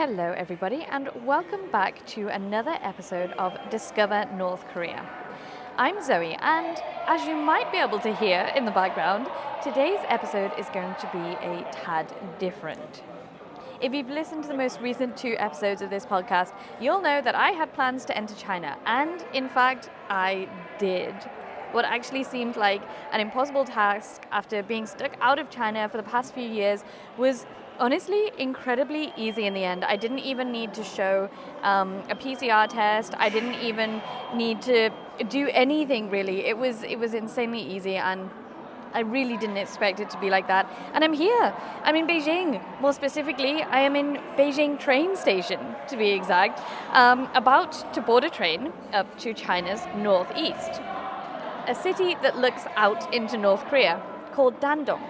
Hello everybody and welcome back to another episode of Discover North Korea. I'm Zoe and as you might be able to hear in the background, today's episode is going to be a tad different. If you've listened to the most recent 2 episodes of this podcast, you'll know that I had plans to enter China, and in fact, I did. What actually seemed like an impossible task after being stuck out of China for the past few years was honestly incredibly easy in the end. I didn't even need to show a PCR test. I didn't even need to do anything really. It was insanely easy, and I really didn't expect it to be like that. And I'm here. I'm in Beijing. More specifically, I am in Beijing train station, to be exact, about to board a train up to China's northeast, a city that looks out into North Korea called Dandong.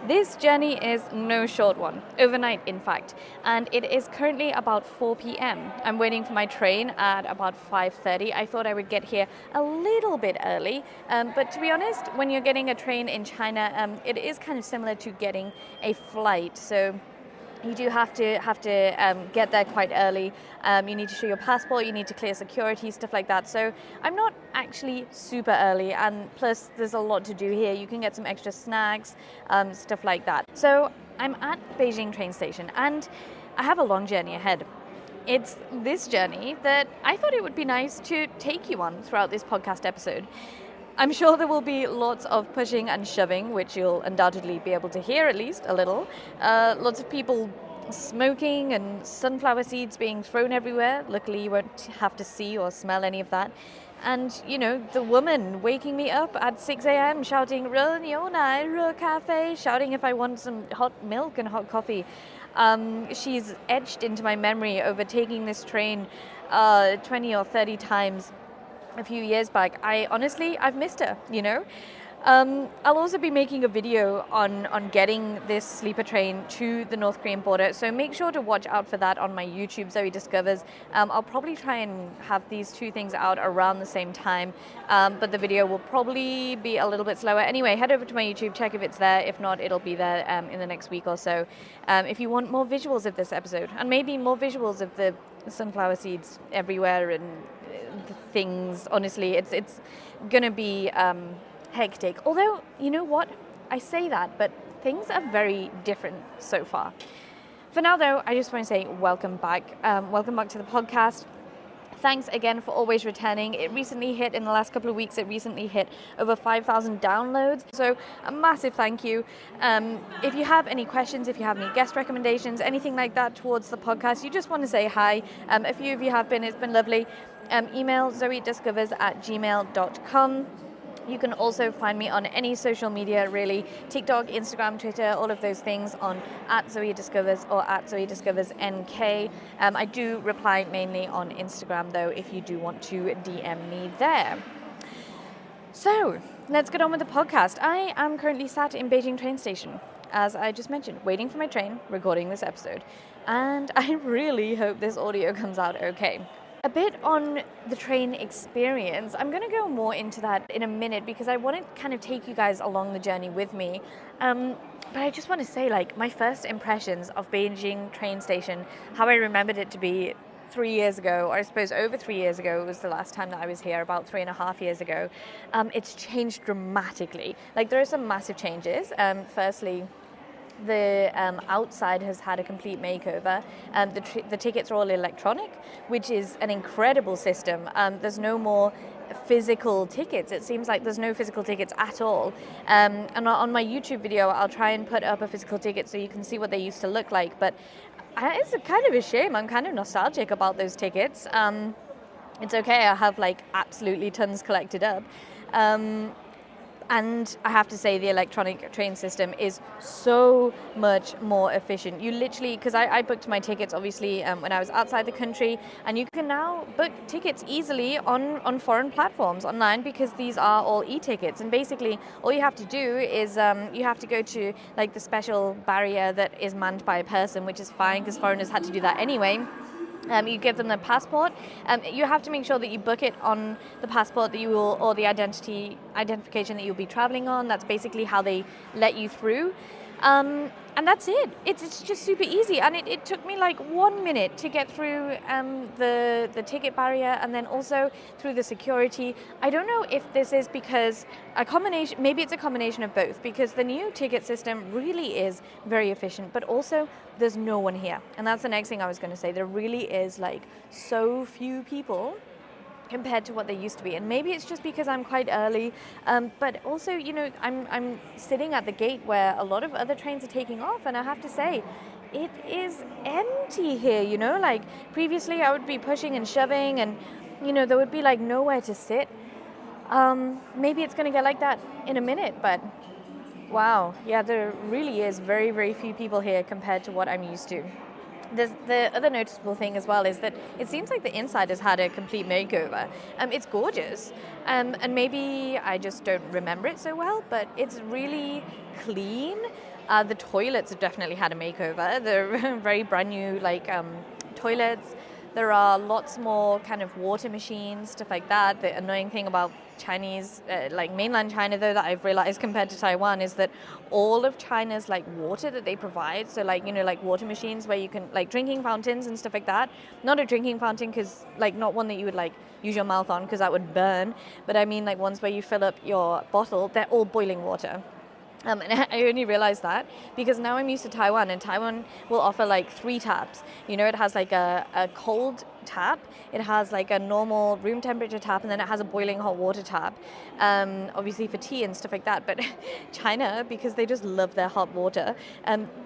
This journey is no short one, overnight in fact, and it is currently about 4 p.m. I'm waiting for my train at about 5:30. I thought I would get here a little bit early, but to be honest, when you're getting a train in China, it is kind of similar to getting a flight. So you do have to get there quite early. You need to show your passport, you need to clear security, stuff like that. So I'm not actually super early, and plus there's a lot to do here. You can get some extra snacks, stuff like that. So I'm at Beijing train station and I have a long journey ahead. It's this journey that I thought it would be nice to take you on throughout this podcast episode. I'm sure there will be lots of pushing and shoving, which you'll undoubtedly be able to hear at least a little. Lots of people smoking and sunflower seeds being thrown everywhere. Luckily, you won't have to see or smell any of that. And, you know, the woman waking me up at 6 a.m. shouting, 热牛奶,热咖啡, shouting if I want some hot milk and hot coffee. She's etched into my memory over taking this train 20 or 30 times a few years back. I've missed her, you know. I'll also be making a video on getting this sleeper train to the North Korean border, so make sure to watch out for that on my YouTube, Zoe Discovers. I'll probably try and have these 2 things out around the same time, but the video will probably be a little bit slower. Anyway, head over to my YouTube, check if it's there. If not, it'll be there in the next week or so. If you want more visuals of this episode, and maybe more visuals of the sunflower seeds everywhere and the things, honestly, it's gonna be hectic. Although, you know what? I say that, but things are very different so far. For now, though, I just want to say welcome back. Welcome back to the podcast. Thanks again for always returning. It recently hit, in the last couple of weeks, over 5,000 downloads. So a massive thank you. If you have any questions, if you have any guest recommendations, anything like that towards the podcast, you just want to say hi. A few of you have been, it's been lovely. Email zoediscovers@gmail.com. You can also find me on any social media, really. TikTok, Instagram, Twitter, all of those things on @ZoeDiscovers or @ZoeDiscoversNK. I do reply mainly on Instagram, though, if you do want to DM me there. So, let's get on with the podcast. I am currently sat in Beijing train station, as I just mentioned, waiting for my train, recording this episode. And I really hope this audio comes out okay. A bit on the train experience. I'm going to go more into that in a minute because I want to kind of take you guys along the journey with me. But I just want to say, like, my first impressions of Beijing train station, how I remembered it to be 3 years ago, or I suppose over 3 years ago was the last time that I was here, about 3.5 years ago. It's changed dramatically. Like, there are some massive changes. Firstly, the outside has had a complete makeover. The tickets are all electronic, which is an incredible system. There's no more physical tickets. It seems like there's no physical tickets at all. And on my YouTube video, I'll try and put up a physical ticket so you can see what they used to look like. But it's kind of a shame. I'm kind of nostalgic about those tickets. It's okay. I have like absolutely tons collected up. And I have to say the electronic train system is so much more efficient. You literally, because I booked my tickets obviously when I was outside the country, and you can now book tickets easily on foreign platforms online because these are all e-tickets. And basically all you have to do is you have to go to like the special barrier that is manned by a person, which is fine because foreigners had to do that anyway. You give them their passport. You have to make sure that you book it on the passport that you will, or the identification that you'll be traveling on. That's basically how they let you through. And that's it. It's just super easy. And it took me like 1 minute to get through the ticket barrier and then also through the security. I don't know if this is because maybe it's a combination of both, because the new ticket system really is very efficient, but also there's no one here. And that's the next thing I was going to say. There really is like so few people compared to what they used to be, and maybe it's just because I'm quite early, but also, you know, I'm sitting at the gate where a lot of other trains are taking off, and I have to say, it is empty here. You know, like previously I would be pushing and shoving, and you know there would be like nowhere to sit. Maybe it's going to get like that in a minute, but wow, yeah, there really is very, very few people here compared to what I'm used to. The other noticeable thing as well is that it seems like the inside has had a complete makeover. It's gorgeous, and maybe I just don't remember it so well, but it's really clean. The toilets have definitely had a makeover. They're very brand new, like toilets. There are lots more kind of water machines, stuff like that. The annoying thing about Chinese, like mainland China though, that I've realized compared to Taiwan is that all of China's like water that they provide, so like, you know, like water machines where you can, like drinking fountains and stuff like that. Not a drinking fountain, because like not one that you would like use your mouth on because that would burn, but I mean like ones where you fill up your bottle, they're all boiling water. And I only realized that because now I'm used to Taiwan, and Taiwan will offer like 3 taps. You know, it has like a cold tap, it has like a normal room temperature tap, and then it has a boiling hot water tap, obviously for tea and stuff like that. But China, because they just love their hot water,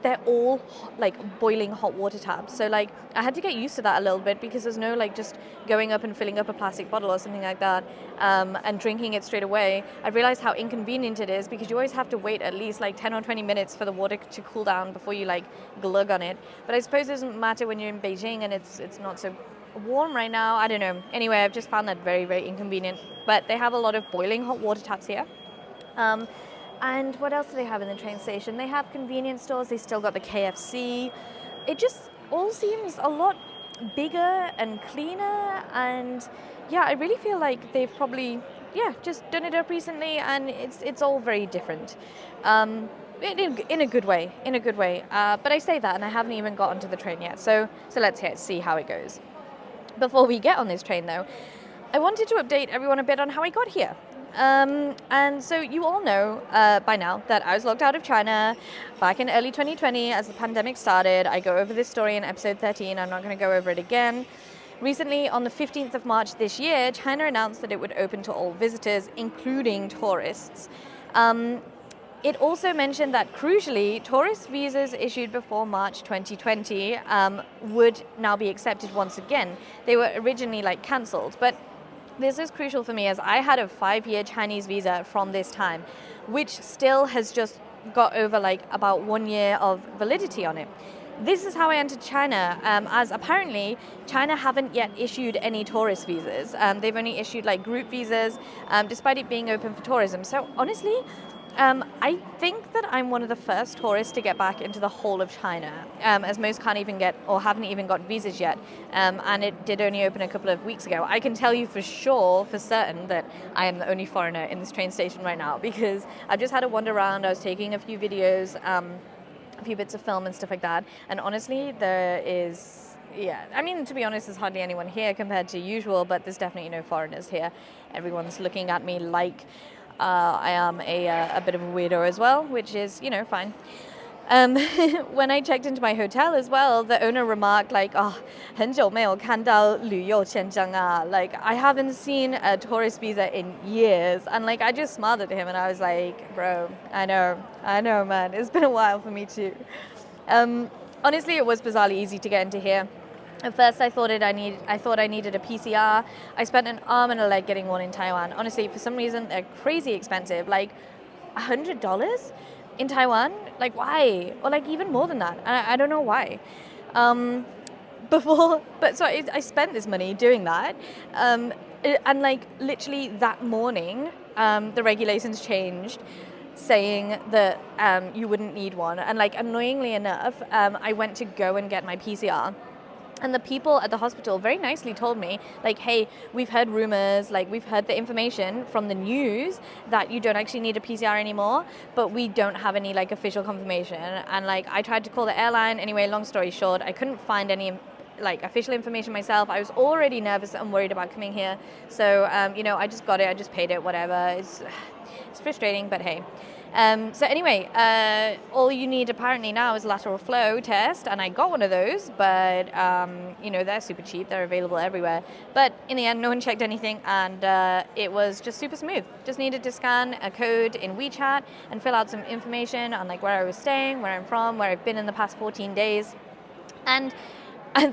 they're all like boiling hot water taps. So like I had to get used to that a little bit, because there's no like just going up and filling up a plastic bottle or something like that and drinking it straight away. I realized how inconvenient it is, because you always have to wait at least like 10 or 20 minutes for the water to cool down before you like glug on it. But I suppose it doesn't matter when you're in Beijing and it's not so warm right now. I don't know. Anyway, I've just found that very, very inconvenient. But they have a lot of boiling hot water taps here. And what else do they have in the train station? They have convenience stores. They still got the KFC. It just all seems a lot bigger and cleaner. And yeah, I really feel like they've probably just done it up recently, and it's all very different. In a good way. But I say that, and I haven't even got onto the train yet. So let's see how it goes. Before we get on this train, though, I wanted to update everyone a bit on how I got here. And so you all know by now that I was locked out of China back in early 2020 as the pandemic started. I go over this story in episode 13. I'm not going to go over it again. Recently, on the 15th of March this year, China announced that it would open to all visitors, including tourists. It also mentioned that, crucially, tourist visas issued before March 2020 would now be accepted once again. They were originally cancelled, but this is crucial for me, as I had a 5-year Chinese visa from this time, which still has just got over about 1 year of validity on it. This is how I entered China, as apparently China haven't yet issued any tourist visas. They've only issued group visas, despite it being open for tourism. So honestly, I think that I'm one of the first tourists to get back into the whole of China, as most can't even get or haven't even got visas yet, and it did only open a couple of weeks ago. I can tell you for certain, that I am the only foreigner in this train station right now, because I've just had a wander around. I was taking a few videos, a few bits of film and stuff like that, and honestly there is, to be honest, there's hardly anyone here compared to usual, but there's definitely no foreigners here. Everyone's looking at me like I am a bit of a weirdo as well, which is, fine. When I checked into my hotel as well, the owner remarked 很久没有看到旅游签证啊, I haven't seen a tourist visa in years, and I just smiled at him and I was like, bro, I know man, it's been a while for me too. Honestly, it was bizarrely easy to get into here. At first, I thought I needed a PCR. I spent an arm and a leg getting one in Taiwan. Honestly, for some reason, they're crazy expensive, $100 in Taiwan. Why? Or even more than that. I don't know why. So I spent this money doing that, and literally that morning, the regulations changed, saying that you wouldn't need one. And annoyingly enough, I went to go and get my PCR. And the people at the hospital very nicely told me, like, hey, we've heard rumors, like, we've heard the information from the news that you don't actually need a PCR anymore, but we don't have any, like, official confirmation. And, like, I tried to call the airline. Anyway, long story short, I couldn't find any, like, official information myself. I was already nervous and worried about coming here. So, I just got it. I just paid it, whatever. It's frustrating, but hey. So anyway, all you need apparently now is a lateral flow test, and I got one of those, but they're super cheap, they're available everywhere. But in the end, no one checked anything, and it was just super smooth. Just needed to scan a code in WeChat and fill out some information on, like, where I was staying, where I'm from, where I've been in the past 14 days. And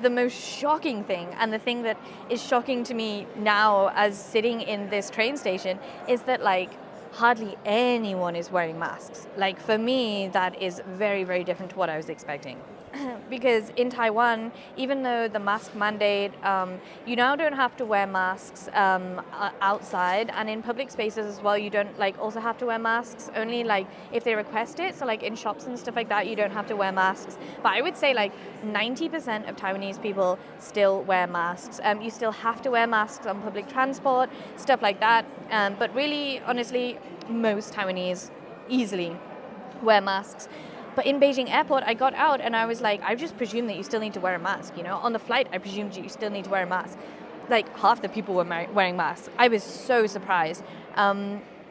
the most shocking thing, and the thing that is shocking to me now as sitting in this train station, is that, like, hardly anyone is wearing masks. Like, for me, that is very, very different to what I was expecting. Because in Taiwan, even though the mask mandate, you now don't have to wear masks outside, and in public spaces as well, you don't, like, also have to wear masks, only, like, if they request it. So, like, in shops and stuff like that, you don't have to wear masks. But I would say, like, 90% of Taiwanese people still wear masks. You still have to wear masks on public transport, stuff like that. But really, honestly, most Taiwanese easily wear masks. But in Beijing airport, I got out and I was like, I just presumed that you still need to wear a mask, On the flight, I presumed you still need to wear a mask. Like, half the people were wearing masks. I was so surprised.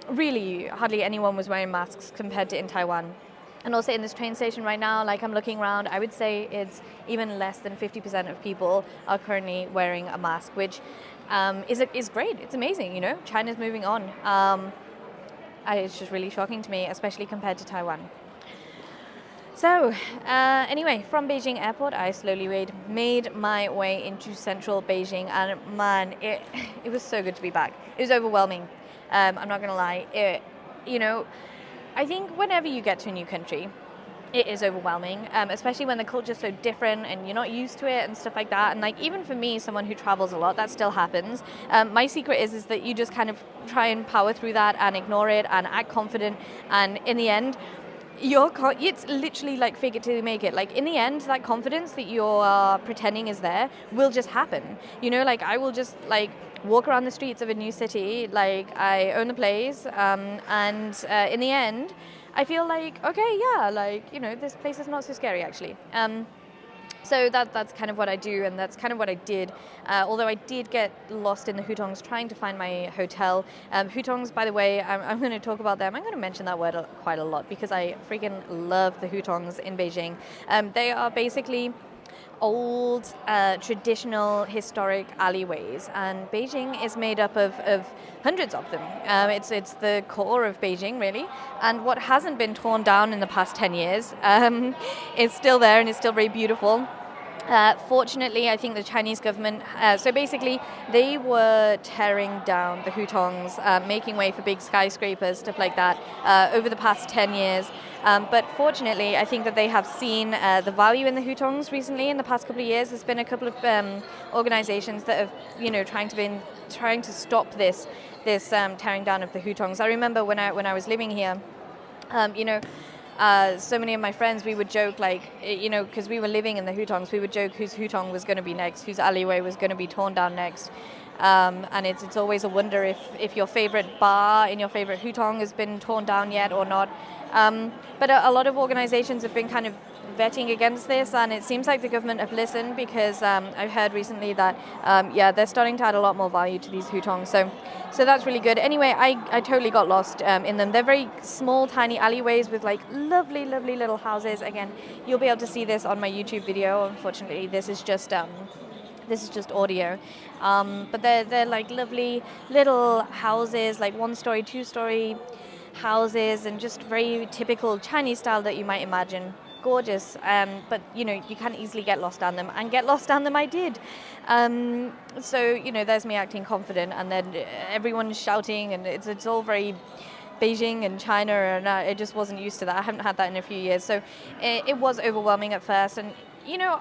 Really, hardly anyone was wearing masks compared to in Taiwan. And also in this train station right now, like, I'm looking around, I would say it's even less than 50% of people are currently wearing a mask, which is great. It's amazing, China's moving on. It's just really shocking to me, especially compared to Taiwan. So, anyway, from Beijing airport, I slowly made my way into central Beijing, and man, it was so good to be back. It was overwhelming. I'm not going to lie. I think whenever you get to a new country, it is overwhelming, especially when the culture's so different and you're not used to it and stuff like that. And, like, even for me, someone who travels a lot, that still happens. My secret is that you just kind of try and power through that and ignore it and act confident, and in the end, it's literally like fake it till you make it. Like, in the end, that confidence that you're pretending is there will just happen. Like, I will just, like, walk around the streets of a new city, like, I own the place, and in the end, I feel like, okay, yeah, like, this place is not so scary, actually. So that's kind of what I do, and that's kind of what I did. Although I did get lost in the Hutongs trying to find my hotel. Hutongs, by the way, I'm going to talk about them. I'm going to mention that word quite a lot because I freaking love the Hutongs in Beijing. They are basically old, traditional, historic alleyways, and Beijing is made up of hundreds of them. It's the core of Beijing, really, and what hasn't been torn down in the past 10 years is still there, and it's still very beautiful. Fortunately, I think the Chinese government, so basically they were tearing down the Hutongs, making way for big skyscrapers, stuff like that, over the past 10 years. But fortunately, I think that they have seen the value in the Hutongs recently. In the past couple of years, there's been a couple of organizations that have, trying to stop this tearing down of the Hutongs. I remember when I was living here, so many of my friends, we would joke, like, because we were living in the Hutongs, we would joke whose Hutong was going to be next, whose alleyway was going to be torn down next. And it's always a wonder if your favorite bar in your favorite Hutong has been torn down yet or not. But a lot of organizations have been kind of vetting against this, and it seems like the government have listened, because I've heard recently that they're starting to add a lot more value to these Hutongs, so that's really good. Anyway, I totally got lost in them. They're very small, tiny alleyways with, like, lovely little houses. Again, you'll be able to see this on my YouTube video. Unfortunately, this is just audio, but they're like lovely little houses, like 1-story, 2-story houses, and just very typical Chinese style that you might imagine. Gorgeous, but you can easily get lost down them, and get lost down them I did. So there's me acting confident, and then everyone's shouting, and it's all very Beijing and China, and I just wasn't used to that. I haven't had that in a few years, so it was overwhelming at first, and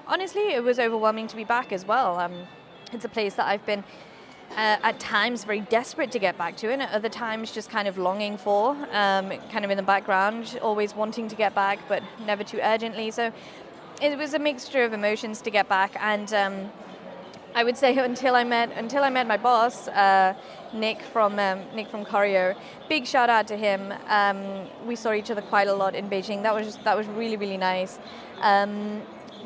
honestly, it was overwhelming to be back as well. It's a place that I've been at times very desperate to get back to, and at other times just kind of longing for, kind of in the background, always wanting to get back, but never too urgently. So it was a mixture of emotions to get back, and I would say until I met my boss, Nick from Choreo. Big shout out to him. We saw each other quite a lot in Beijing. That was really, really nice.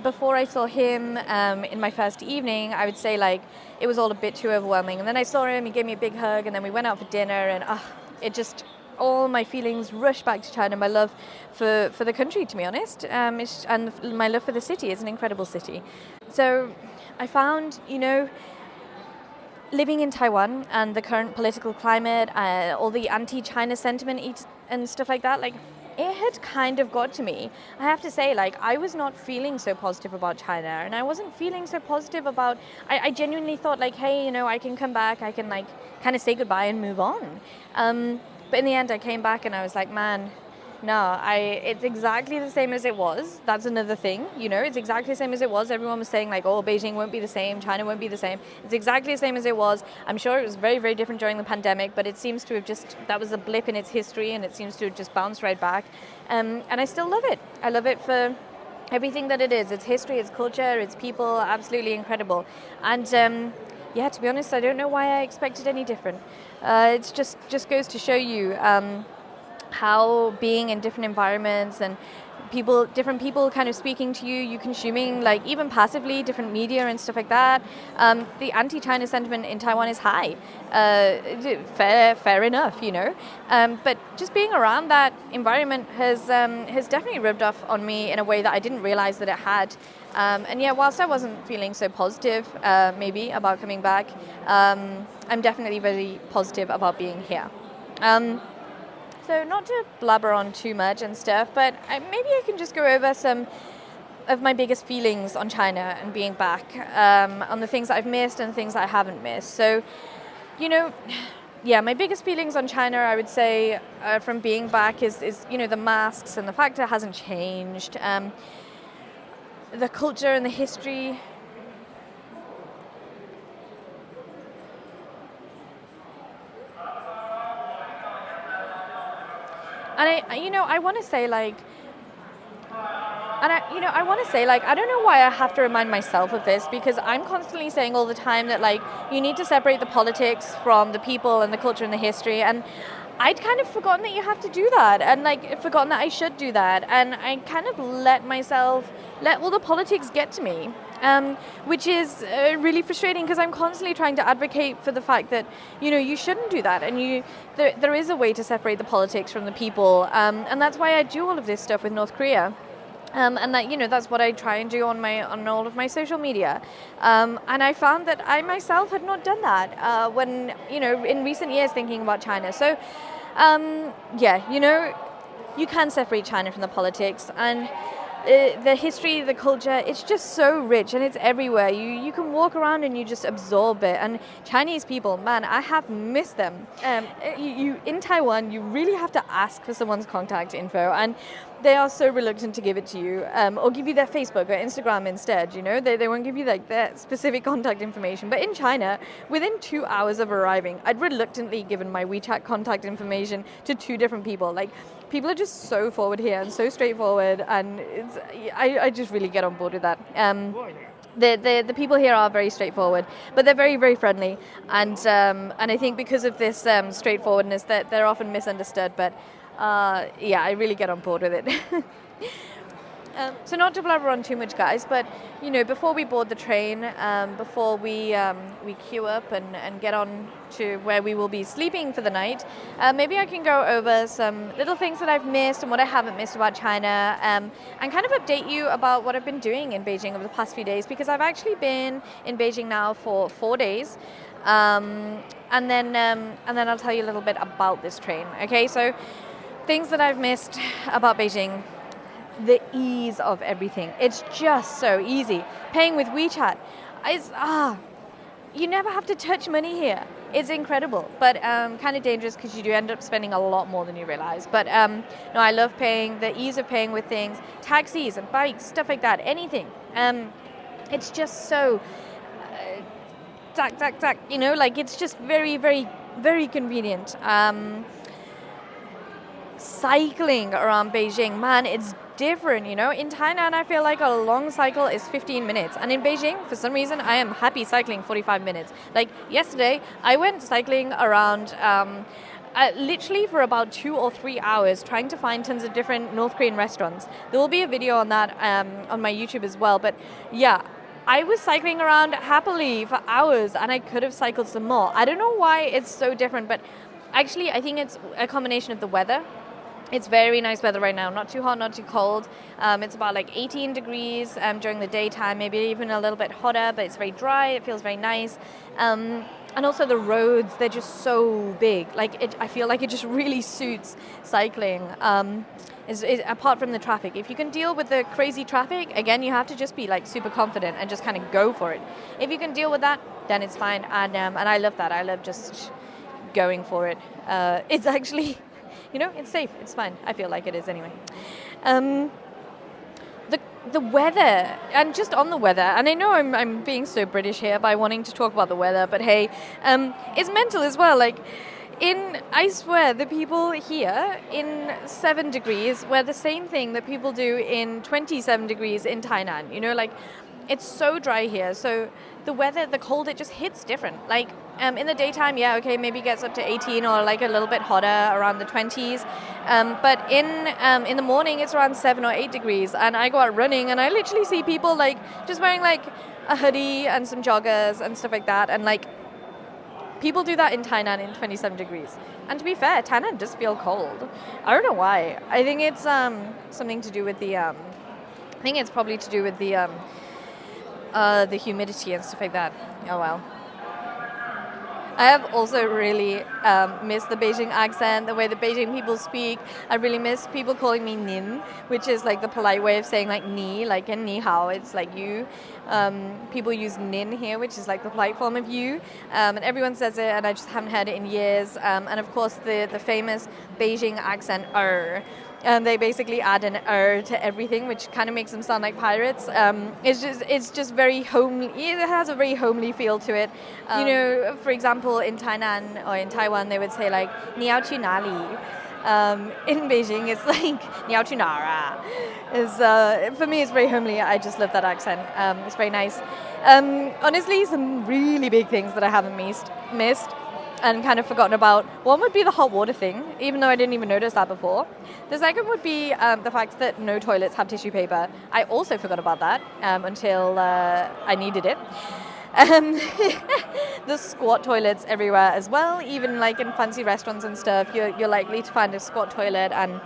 Before I saw him in my first evening, I would say like it was all a bit too overwhelming. And then I saw him. He gave me a big hug, and then we went out for dinner, and it just, all my feelings rushed back to China. My love for the country, to be honest, and my love for the city. It's an incredible city. So I found, living in Taiwan and the current political climate, all the anti-China sentiment and stuff like that, like, it had kind of got to me. I have to say, like, I was not feeling so positive about China, and I wasn't feeling so positive about, I genuinely thought, like, hey, I can come back, I can, like, kind of say goodbye and move on. But in the end, I came back and I was like, man, no, it's exactly the same as it was. That's another thing, it's exactly the same as it was. Everyone was saying like, oh, Beijing won't be the same, China won't be the same. It's exactly the same as it was. I'm sure it was very, very different during the pandemic, but it seems to have that was a blip in its history, and it seems to have just bounced right back. And I still love it. I love it for everything that it is. Its history, its culture, its people, absolutely incredible. And to be honest, I don't know why I expected any different. It just goes to show you how being in different environments and different people kind of speaking to you consuming, like, even passively, different media and stuff like that. The anti-China sentiment in Taiwan is high. Fair enough, But just being around that environment has definitely rubbed off on me in a way that I didn't realize that it had. Whilst I wasn't feeling so positive, maybe, about coming back, I'm definitely very positive about being here. So not to blabber on too much and stuff, but maybe I can just go over some of my biggest feelings on China and being back, on the things that I've missed and things that I haven't missed. So, my biggest feelings on China, I would say, from being back is the masks and the fact it hasn't changed, the culture and the history. And I want to say, like, I don't know why I have to remind myself of this, because I'm constantly saying all the time that, like, you need to separate the politics from the people and the culture and the history. And I'd kind of forgotten that you have to do that, and, like, forgotten that I should do that. And I kind of let all the politics get to me, which is really frustrating, because I'm constantly trying to advocate for the fact that, you shouldn't do that. And there is a way to separate the politics from the people. And that's why I do all of this stuff with North Korea. And that, that's what I try and do on all of my social media. And I found that I myself had not done that when, in recent years thinking about China. So, you can separate China from the politics, and the history, the culture, it's just so rich and it's everywhere. You can walk around and you just absorb it. And Chinese people, man, I have missed them. You in Taiwan, you really have to ask for someone's contact info, and they are so reluctant to give it to you, or give you their Facebook or Instagram instead. They won't give you like their specific contact information. But in China, within 2 hours of arriving, I'd reluctantly given my WeChat contact information to 2 different people. Like, people are just so forward here and so straightforward, and I just really get on board with that. The people here are very straightforward, but they're very, very friendly, and I think because of this straightforwardness, that they're often misunderstood. But I really get on board with it. So not to blabber on too much, guys, but before we board the train, before we queue up and get on to where we will be sleeping for the night, maybe I can go over some little things that I've missed and what I haven't missed about China, and kind of update you about what I've been doing in Beijing over the past few days, because I've actually been in Beijing now for 4 days. And then I'll tell you a little bit about this train. Okay, so things that I've missed about Beijing. The ease of everything. It's just so easy. Paying with WeChat. You never have to touch money here. It's incredible, but kind of dangerous, because you do end up spending a lot more than you realize. But no, I love paying, the ease of paying with things, taxis and bikes, stuff like that, anything. It's just so zack, like, it's just very, very, very convenient. Cycling around Beijing, man, it's different, you know. In Thailand, I feel like a long cycle is 15 minutes. And in Beijing, for some reason, I am happy cycling 45 minutes. Like yesterday, I went cycling around literally for about 2 or 3 hours trying to find tons of different North Korean restaurants. There will be a video on that on my YouTube as well. But yeah, I was cycling around happily for hours and I could have cycled some more. I don't know why it's so different, but actually I think it's a combination of the weather. It's very nice weather right now, not too hot, not too cold. It's about like 18 degrees during the daytime, maybe even a little bit hotter, but it's very dry, it feels very nice. And also the roads, they're just so big. I feel like it just really suits cycling. Apart from the traffic. If you can deal with the crazy traffic, again, you have to just be like super confident and just kind of go for it. If you can deal with that, then it's fine. And I love that. I love just going for it. It's actually, you know, it's safe. It's fine. I feel like it is anyway. The weather, and just on the weather, and I know I'm being so British here by wanting to talk about the weather, but hey, it's mental as well. Like, I swear, the people here in 7 degrees wear the same thing that people do in 27 degrees in Thailand. You know, like, it's so dry here. So the weather, the cold, it just hits different. Like, in the daytime, yeah, okay, maybe gets up to 18 or like a little bit hotter, around the 20s. But in the morning, it's around 7 or 8 degrees. And I go out running and I literally see people like just wearing like a hoodie and some joggers and stuff like that. And like, people do that in Thailand in 27 degrees. And to be fair, Thailand does feel cold. I don't know why. I think it's something to do with I think it's probably to do with the humidity and stuff like that. Oh well. I have also really missed the Beijing accent, the way the Beijing people speak. I really miss people calling me Nin, which is like the polite way of saying like ni, like in ni hao, it's like you. People use Nin here, which is like the polite form of you. And everyone says it, and I just haven't heard it in years. And of course, the famous Beijing accent, and they basically add an to everything, which kind of makes them sound like pirates. It's just very homely. It has a very homely feel to it. You know, for example, in Thailand or in Taiwan, they would say like "你要去哪里?" In Beijing, it's like "你要去哪儿啊?" For me, it's very homely. I just love that accent. It's very nice. Honestly, some really big things that I haven't missed. And kind of forgotten about. One would be the hot water thing, even though I didn't even notice that before. The second would be the fact that no toilets have tissue paper. I also forgot about that until I needed it. There's squat toilets everywhere as well, even like in fancy restaurants and stuff, you're likely to find a squat toilet, and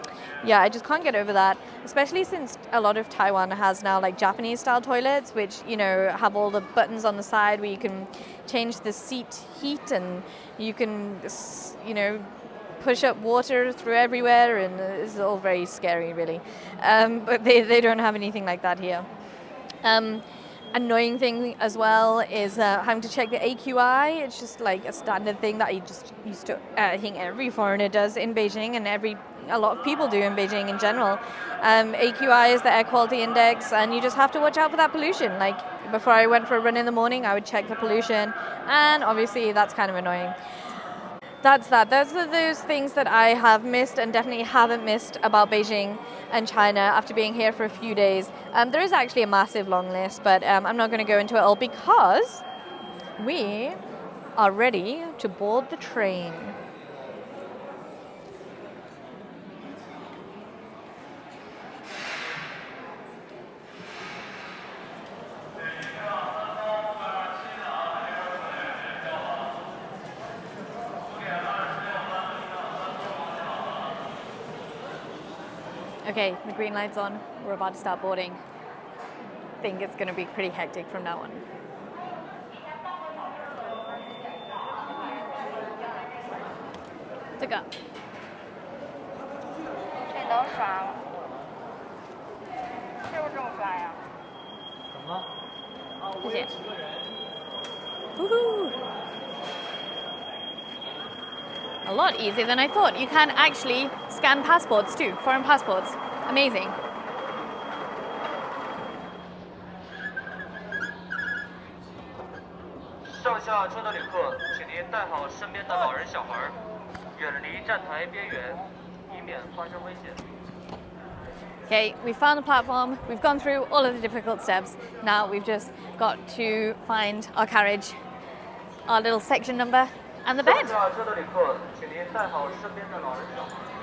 yeah, I just can't get over that, especially since a lot of Taiwan has now like Japanese style toilets, which, you know, have all the buttons on the side where you can change the seat heat and you can, you know, push up water through everywhere, and it's all very scary really. But they don't have anything like that here. Annoying thing as well is having to check the AQI. It's just like a standard thing that you just used to, I think every foreigner does in Beijing, and a lot of people do in Beijing in general. AQI is the air quality index, and you just have to watch out for that pollution. Like before I went for a run in the morning, I would check the pollution, and obviously that's kind of annoying. That's that. Those are those things that I have missed and definitely haven't missed about Beijing and China after being here for a few days. There is actually a massive long list, but I'm not going to go into it all because we are ready to board the train. Okay, the green light's on. We're about to start boarding. I think it's going to be pretty hectic from now on. Let's go. 这能刷吗？是不是这么刷呀？怎么了？啊，我有几个人。Woohoo! A lot easier than I thought. You can actually scan passports too, foreign passports. Amazing. 上下车的旅客，请您带好身边的老人小孩，远离站台边缘，以免发生危险。Okay, we found the platform, we've gone through all of the difficult steps. Now we've just got to find our carriage, our little section number, and the bed.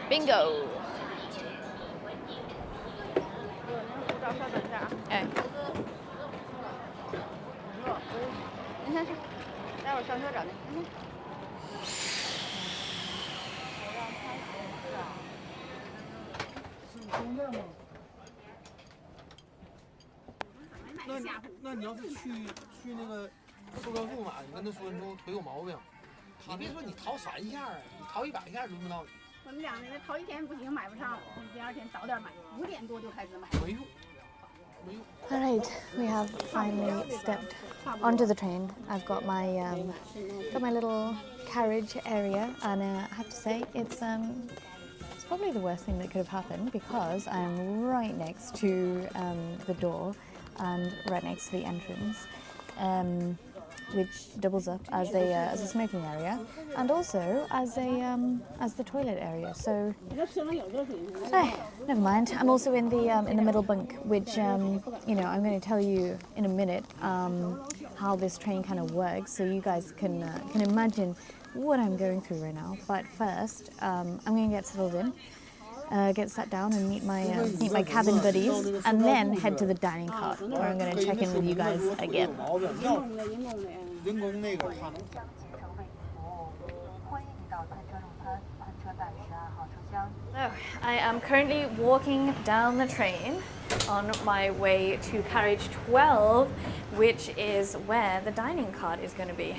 Bingo! Okay. 您先去，待会儿上车找您。那你要是去那个售票处买，你跟他说你说腿有毛病，你别说你逃3下，你逃100下轮不到你。我们讲的头一天不行买不上，你第二天早点买，5点多就开始买。没用。Alright, we have finally stepped onto the train. I've got my little carriage area, and I have to say it's probably the worst thing that could have happened because I'm right next to the door and right next to the entrance, which doubles up as a smoking area and also as the toilet area. So, never mind. I'm also in the middle bunk, which I'm going to tell you in a minute how this train kind of works, so you guys can imagine what I'm going through right now. But first, I'm going to get settled in. Get sat down and meet my cabin buddies, and then head to the dining car where I'm going to check in with you guys again. So, I am currently walking down the train on my way to carriage 12, which is where the dining cart is going to be.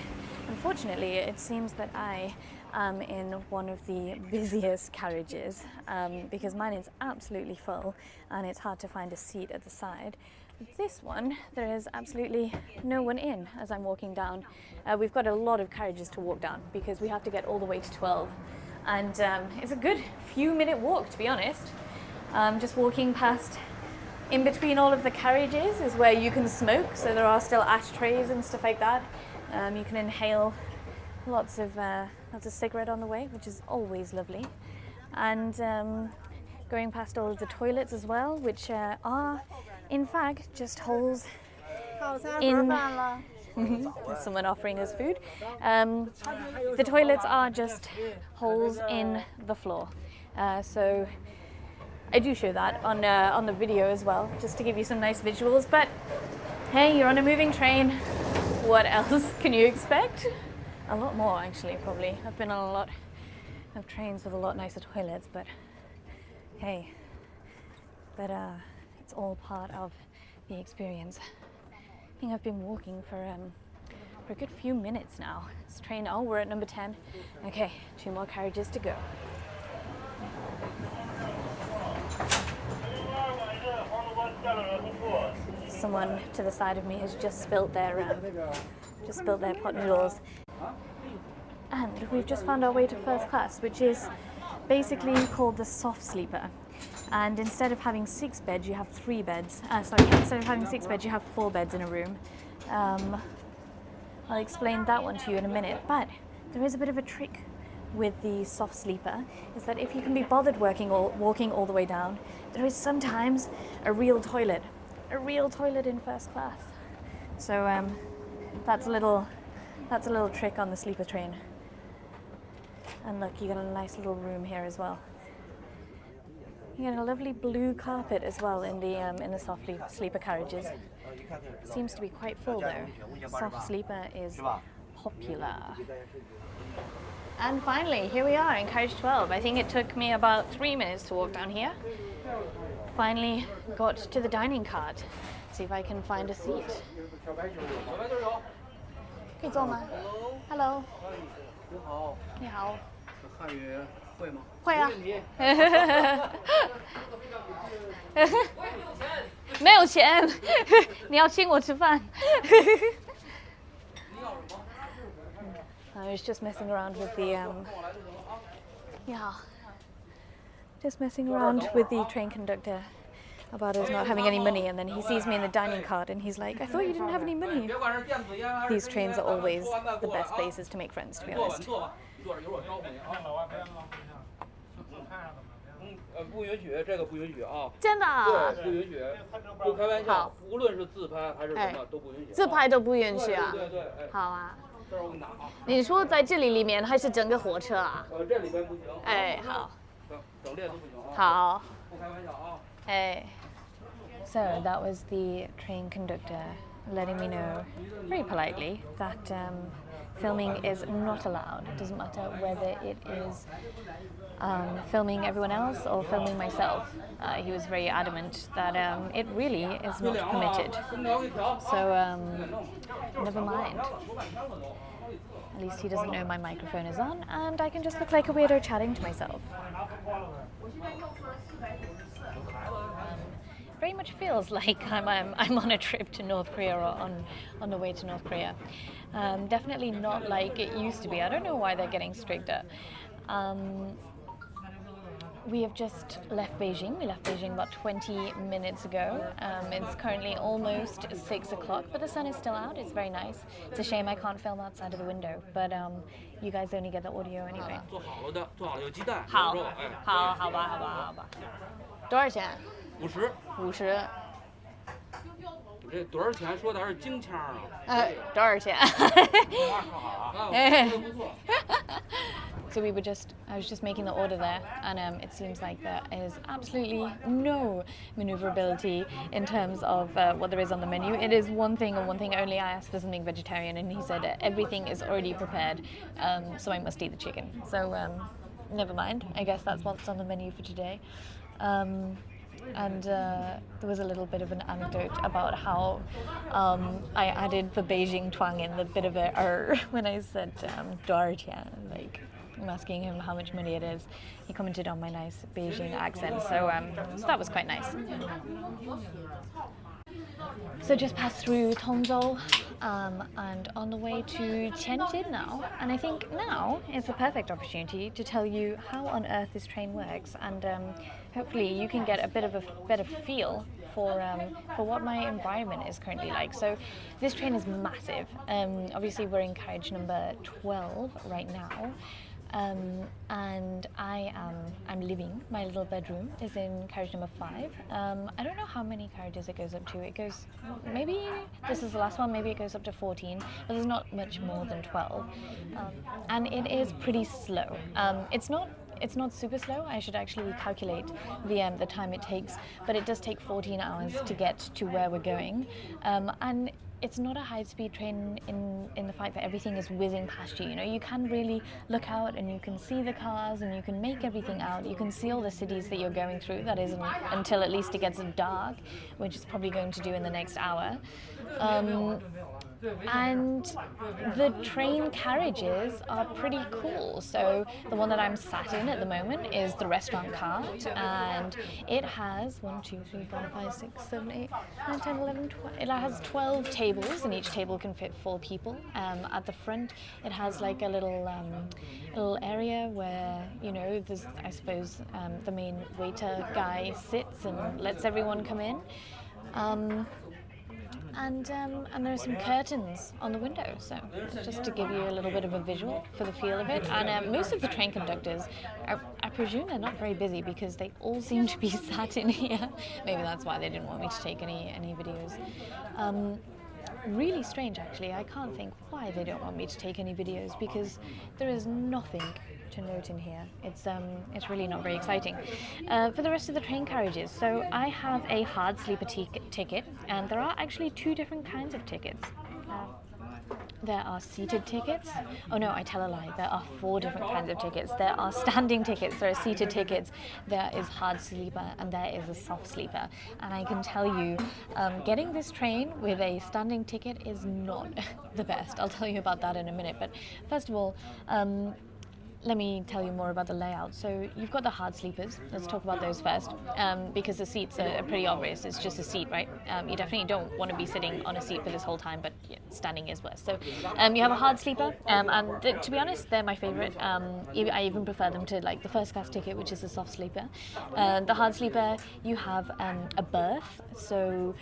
Unfortunately, it seems that I am in one of the busiest carriages because mine is absolutely full and it's hard to find a seat at the side. This one, there is absolutely no one in as I'm walking down. We've got a lot of carriages to walk down because we have to get all the way to 12. And it's a good few minute walk, to be honest. Just walking past, in between all of the carriages is where you can smoke, so there are still ashtrays and stuff like that. You can inhale lots of cigarette on the way, which is always lovely. And going past all of the toilets as well, which are in fact just holes in... There's someone offering us food. The toilets are just holes in the floor. So I do show that on the video as well, just to give you some nice visuals. But hey, you're on a moving train. What else can you expect? A lot more, actually, probably. I've been on a lot of trains with a lot nicer toilets, but hey, it's all part of the experience. I think I've been walking for a good few minutes now. This train, oh, we're at number 10. Okay, 2 more carriages to go. Someone to the side of me has just spilt their pot noodles. And we've just found our way to first class, which is basically called the soft sleeper. And instead of having 6 beds, you have 3 beds. Instead of having 6 beds, you have 4 beds in a room. I'll explain that one to you in a minute, but there is a bit of a trick with the soft sleeper, is that if you can be bothered walking all the way down, there is sometimes a real toilet in first class. So that's a little trick on the sleeper train. And look, you got a nice little room here as well. You get a lovely blue carpet as well in the soft sleeper carriages. Seems to be quite full though. Soft sleeper is popular. And finally, here we are in carriage 12. I think it took me about 3 minutes to walk down here. Finally got to the dining cart. See if I can find a seat. 可以坐吗 Hello. 你好。你好。汉语会吗？会啊。没有钱，你要请我吃饭。I was just messing around with the train conductor about us not having any money, and then he sees me in the dining cart and he's like, I thought you didn't have any money. These trains are always the best places to make friends, to be honest. 不允许，这个不允许啊。真的啊？对，不允许，不开玩笑，无论是自拍还是什么都不允许。自拍都不允许啊？对，哎。好啊。这儿我给你拿啊。你说在这里面还是整个火车啊？这里边不行。哎，好。整列都不行啊。好。不开玩笑啊。哎。So that was the train conductor letting me know very politely that filming is not allowed. It doesn't matter whether it is filming everyone else or filming myself. He was very adamant that it really is not permitted. So never mind. At least he doesn't know my microphone is on and I can just look like a weirdo chatting to myself. Very much feels like I'm on a trip to North Korea or on the way to North Korea. Definitely not like it used to be. I don't know why they're getting stricter. We have just left Beijing. We left Beijing about 20 minutes ago. It's currently almost 6 o'clock, but the sun is still out. It's very nice. It's a shame I can't film outside of the window, but you guys only get the audio anyway. 做好了的，做好了有鸡蛋，好，有肉，哎。好吧。多少钱？50。50。这多少钱？说的还是京腔啊？多少钱？So I was just making the order there, and it seems like there is absolutely no maneuverability in terms of what there is on the menu. It is one thing and one thing only. I asked for something vegetarian, and he said everything is already prepared, so I must eat the chicken. So never mind. I guess that's what's on the menu for today. And there was a little bit of an anecdote about how I added the Beijing twang in, the bit of a when I said 多少钱, like I'm asking him how much money it is. He commented on my nice Beijing accent, so that was quite nice. So just passed through Tongzhou and on the way to Tianjin now. And I think now is the perfect opportunity to tell you how on earth this train works, and hopefully you can get a bit of a better feel for what my environment is currently like. So this train is massive. Obviously we're in carriage number 12 right now. And I'm living. My little bedroom is in carriage number 5. I don't know how many carriages it goes up to. It goes, maybe this is the last one, maybe it goes up to 14, but there's not much more than 12. And it is pretty slow. It's not super slow. I should actually calculate the time it takes, but it does take 14 hours to get to where we're going. And it's not a high-speed train in the fact that everything is whizzing past you. You know, you can really look out and you can see the cars and you can make everything out. You can see all the cities that you're going through. That isn't until at least it gets dark, which it's probably going to do in the next hour. And the train carriages are pretty cool. So the one that I'm sat in at the moment is the restaurant cart, and it has 1, 2, 3, 4, 5, 6, 7, 8, 9, 10, 11, 12. It has 12 tables, and each table can fit 4 people. At the front, it has like a little area where, you know, there's, I suppose, the main waiter guy sits and lets everyone come in. And there are some curtains on the window, so just to give you a little bit of a visual for the feel of it. And most of the train conductors, I presume they're not very busy because they all seem to be sat in here. Maybe that's why they didn't want me to take any videos. Really strange, actually. I can't think why they don't want me to take any videos, because there is nothing to note in here. It's really not very exciting. For the rest of the train carriages, so I have a hard sleeper ticket, and there are actually 2 different kinds of tickets. There are seated tickets. Oh no, I tell a lie. There are 4 different kinds of tickets. There are standing tickets, there are seated tickets, there is hard sleeper, and there is a soft sleeper. And I can tell you, getting this train with a standing ticket is not the best. I'll tell you about that in a minute. But first of all, let me tell you more about the layout. So you've got the hard sleepers. Let's talk about those first, because the seats are pretty obvious. It's just a seat, right? You definitely don't want to be sitting on a seat for this whole time, but yeah, standing is worse. So you have a hard sleeper, and to be honest, they're my favorite. I even prefer them to like the first class ticket, which is the soft sleeper. The hard sleeper, you have a berth. So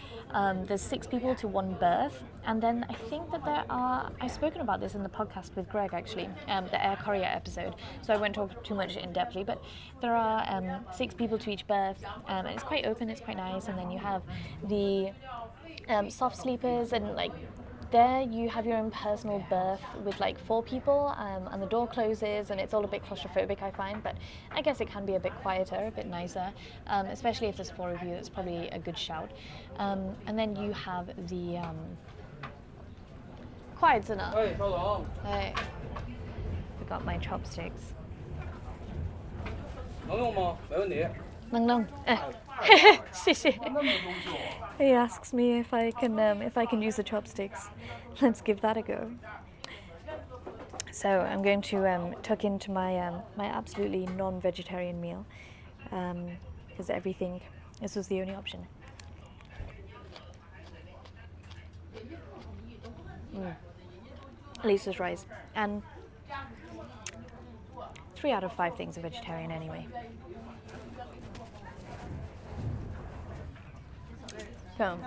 there's 6 people to 1 berth, And then I think that there are, I've spoken about this in the podcast with Greg actually, the Air Korea episode, so I won't talk too much in depthly, but there are 6 people to each berth, and it's quite open, it's quite nice, and then you have the soft sleepers, and like there you have your own personal berth with like 4 people, and the door closes and it's all a bit claustrophobic, I find, but I guess it can be a bit quieter, a bit nicer, especially if there's 4 of you. That's probably a good shout. And then you have the quiet's enough. Hey, forgot my chopsticks. 能用吗？没问题。能能，谢谢。He asks me if I can use the chopsticks. Let's give that a go. So I'm going to tuck into my my absolutely non-vegetarian meal, because this was the only option. Lisa's rice, and 3 out of 5 things are vegetarian anyway. So,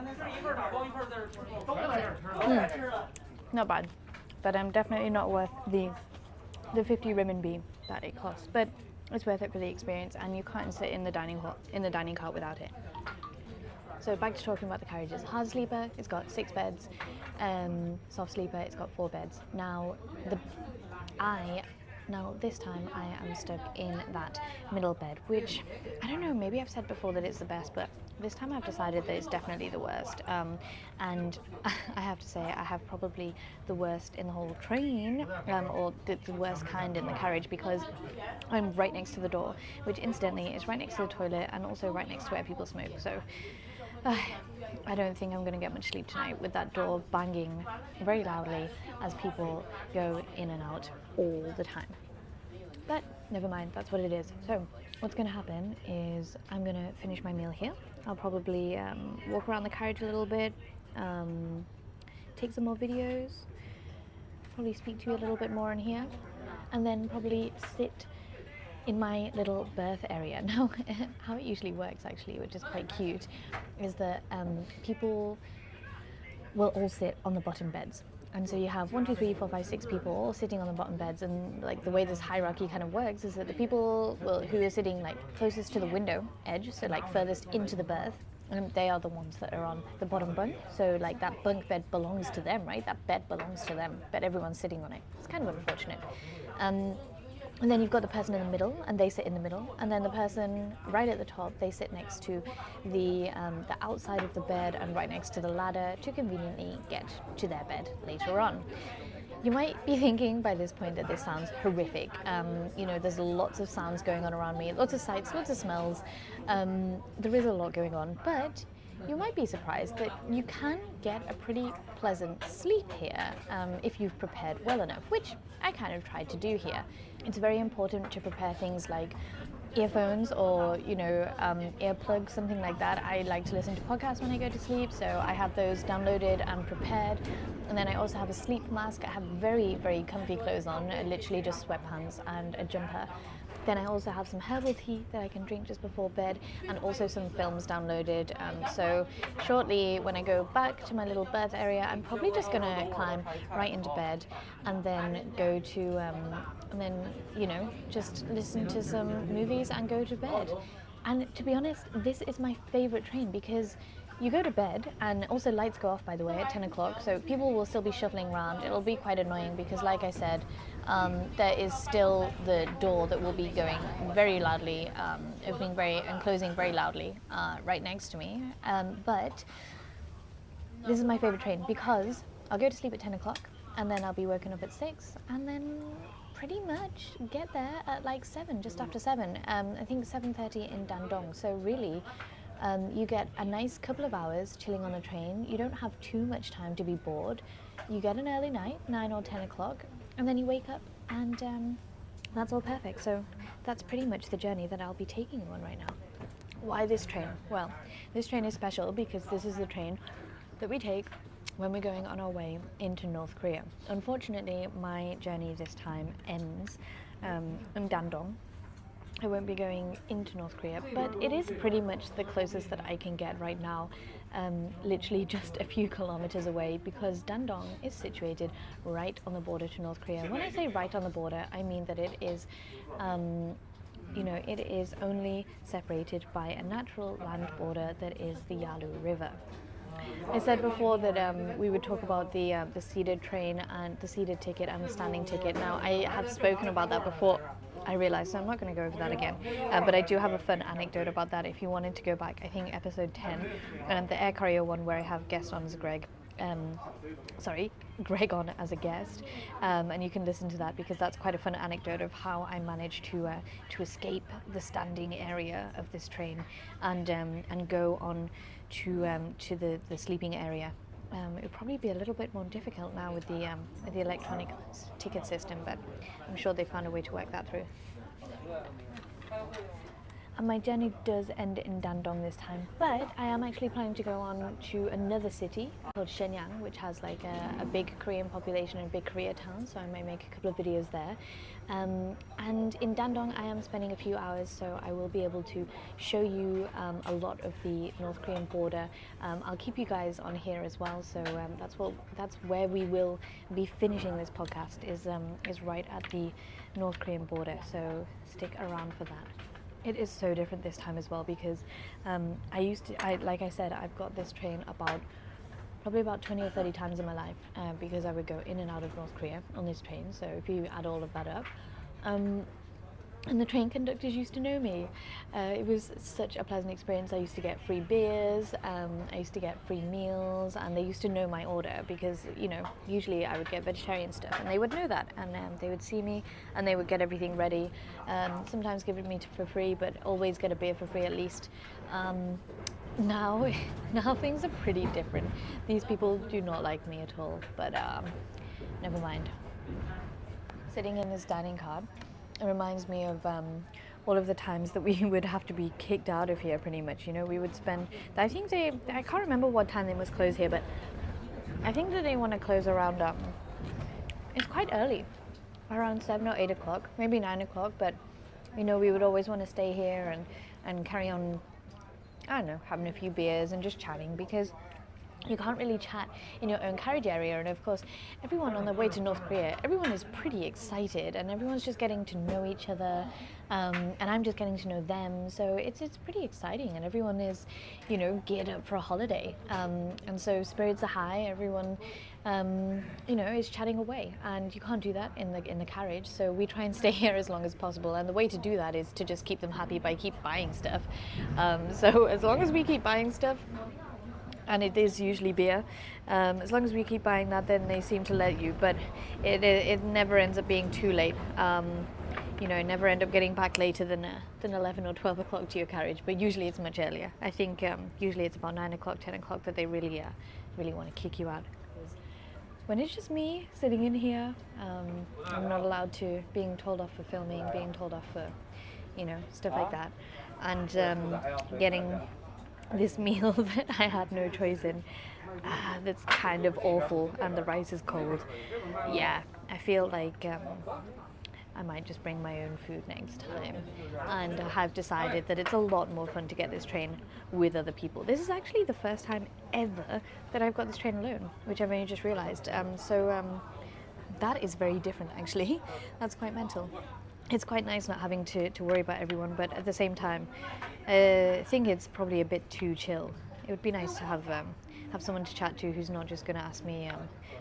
not bad, but definitely not worth the 50 renminbi that it costs. But it's worth it for the experience, and you can't sit in the dining cart without it. So back to talking about the carriages. Hard sleeper, it's got 6 beds. Soft sleeper, it's got 4 beds. Now this time I am stuck in that middle bed, which I don't know, maybe I've said before that it's the best, but this time I've decided that it's definitely the worst. And I have to say, I have probably the worst in the whole train, or the worst kind in the carriage, because I'm right next to the door, which incidentally is right next to the toilet and also right next to where people smoke. So I don't think I'm going to get much sleep tonight with that door banging very loudly as people go in and out all the time. But never mind, that's what it is. So what's going to happen is I'm going to finish my meal here. I'll probably walk around the carriage a little bit, take some more videos, probably speak to you a little bit more in here, and then probably sit in my little berth area. Now, how it usually works actually, which is quite cute, is that people will all sit on the bottom beds. And so you have 1, 2, 3, 4, 5, 6 people all sitting on the bottom beds, and like the way this hierarchy kind of works is that the people who are sitting like closest to the window edge, so like furthest into the berth, they are the ones that are on the bottom bunk. So like that bunk bed belongs to them, right? That bed belongs to them, but everyone's sitting on it. It's kind of unfortunate. And then you've got the person in the middle, and they sit in the middle. And then the person right at the top, they sit next to the outside of the bed and right next to the ladder to conveniently get to their bed later on. You might be thinking by this point that this sounds horrific. There's lots of sounds going on around me, lots of sights, lots of smells. There is a lot going on, but you might be surprised that you can get a pretty pleasant sleep here if you've prepared well enough, which I kind of tried to do here. It's very important to prepare things like earphones or, earplugs, something like that. I like to listen to podcasts when I go to sleep, so I have those downloaded and prepared. And then I also have a sleep mask. I have very, very comfy clothes on, literally just sweatpants and a jumper. Then I also have some herbal tea that I can drink just before bed, and also some films downloaded. So shortly when I go back to my little berth area, I'm probably just going to climb right into bed and then go to, just listen to some movies and go to bed. And to be honest, this is my favorite train because you go to bed, and also lights go off, by the way, at 10 o'clock, so people will still be shuffling around. It'll be quite annoying because, like I said, there is still the door that will be going very loudly, opening and closing very loudly right next to me. But this is my favorite train because I'll go to sleep at 10 o'clock, and then I'll be woken up at 6, and then pretty much get there at like 7, just after 7. I think 7:30 in Dandong, so really you get a nice couple of hours chilling on the train. You don't have too much time to be bored. You get an early night, 9 or 10 o'clock, and then you wake up, and that's all perfect. So that's pretty much the journey that I'll be taking you on right now. Why this train? Well, this train is special because this is the train that we take when we're going on our way into North Korea. Unfortunately, my journey this time ends in Dandong. I won't be going into North Korea, but it is pretty much the closest that I can get right now, literally just a few kilometers away, because Dandong is situated right on the border to North Korea. When I say right on the border, I mean that it is, it is only separated by a natural land border that is the Yalu River. I said before that we would talk about the seated train and the seated ticket and the standing ticket. Now, I have spoken about that before, I realized, so I'm not going to go over that again. But I do have a fun anecdote about that if you wanted to go back. I think episode 10, the Air Courier one where I have guest on as Greg. Greg on as a guest, and you can listen to that because that's quite a fun anecdote of how I managed to escape the standing area of this train and go on to the sleeping area. It would probably be a little bit more difficult now with the electronic ticket system, but I'm sure they found a way to work that through. And my journey does end in Dandong this time, but I am actually planning to go on to another city called Shenyang, which has like a big Korean population and a big Korea town, so I might make a couple of videos there. And in Dandong I am spending a few hours, so I will be able to show you a lot of the North Korean border. I'll keep you guys on here as well, so that's where we will be finishing this podcast, is right at the North Korean border, so stick around for that. It is so different this time as well, because like I said, I've got this train probably about 20 or 30 times in my life, because I would go in and out of North Korea on this train. So if you add all of that up, and the train conductors used to know me. It was such a pleasant experience. I used to get free beers, I used to get free meals, and they used to know my order because, usually I would get vegetarian stuff, and they would know that, and they would see me, and they would get everything ready. Sometimes give it me for free, but always get a beer for free at least. Now things are pretty different. These people do not like me at all, but never mind. Sitting in this dining car, it reminds me of all of the times that we would have to be kicked out of here pretty much. We would spend, I can't remember what time they must close here, but I think that they want to close around, it's quite early, around 7 or 8 o'clock, maybe 9 o'clock, but we would always want to stay here and carry on, I don't know, having a few beers and just chatting, because you can't really chat in your own carriage area. And of course, everyone on their way to North Korea, everyone is pretty excited, and everyone's just getting to know each other, and I'm just getting to know them. So it's pretty exciting, and everyone is, geared up for a holiday. And so spirits are high. Everyone, is chatting away, and you can't do that in the carriage. So we try and stay here as long as possible. And the way to do that is to just keep them happy by keep buying stuff. So as long as we keep buying stuff, and it is usually beer, as long as we keep buying that, then they seem to let you, but it never ends up being too late. Never end up getting back later than 11 or 12 o'clock to your carriage, but usually it's much earlier. I think usually it's about 9 o'clock, 10 o'clock that they really want to kick you out. When it's just me sitting in here, I'm not allowed to, being told off for filming, being told off for, stuff like that, and getting this meal that I had no choice in, that's kind of awful, and the rice is cold. Yeah, I feel like I might just bring my own food next time, and I have decided that it's a lot more fun to get this train with other people. This is actually the first time ever that I've got this train alone, which I've only just realized. That is very different, actually. That's quite mental. It's quite nice not having to worry about everyone, but at the same time, I think it's probably a bit too chill. It would be nice to have someone to chat to who's not just going to ask me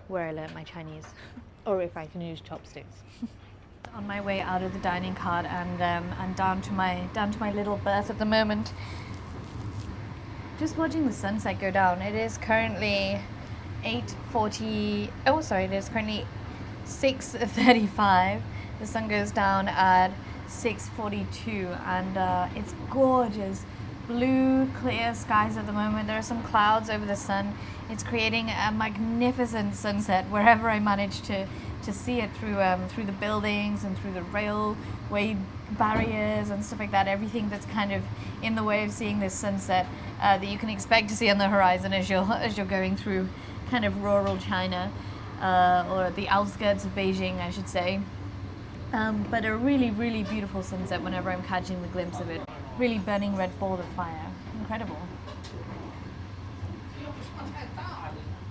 where I learnt my Chinese, or if I can use chopsticks. On my way out of the dining car and down to my little berth at the moment, just watching the sunset go down. It is currently 8:40. Oh, sorry, it is currently 6:35. The sun goes down at 6:42, and it's gorgeous. Blue, clear skies at the moment. There are some clouds over the sun. It's creating a magnificent sunset wherever I manage to see it through the buildings and through the railway barriers and stuff like that. Everything that's kind of in the way of seeing this sunset that you can expect to see on the horizon as you're going through kind of rural China, or the outskirts of Beijing, I should say. But a really, really beautiful sunset whenever I'm catching the glimpse of it. Really burning red ball of fire. Incredible.